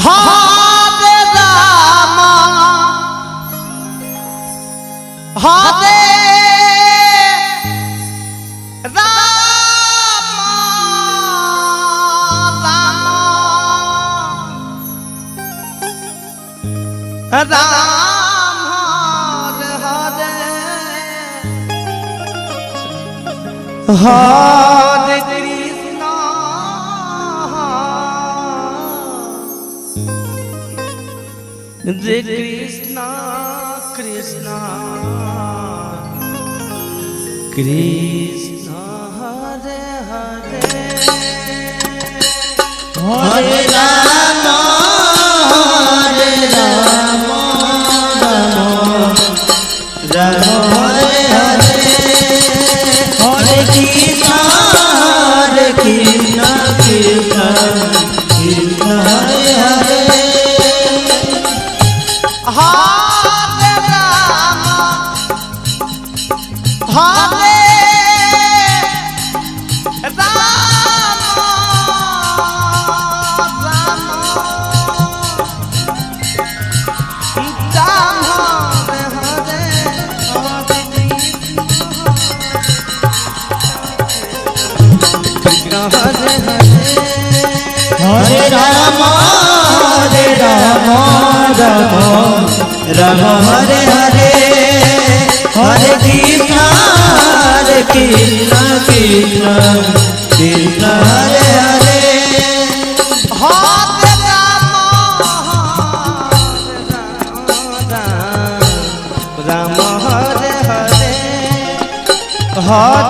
Hare Ram Hare Ram Hare Krishna Hare Krishna Krishna Krishna Hare Hare Hare Ram Hare Ram Ram Hare Hare Hare Krishna Krishna Krishna Hare Hare Hare Ram Hare Ram Hare Ram Ram Ram Hare Hare Hare Krishna Krishna Krishna Krishna Hare Hare Hare Ram Ram Hare Hare Hare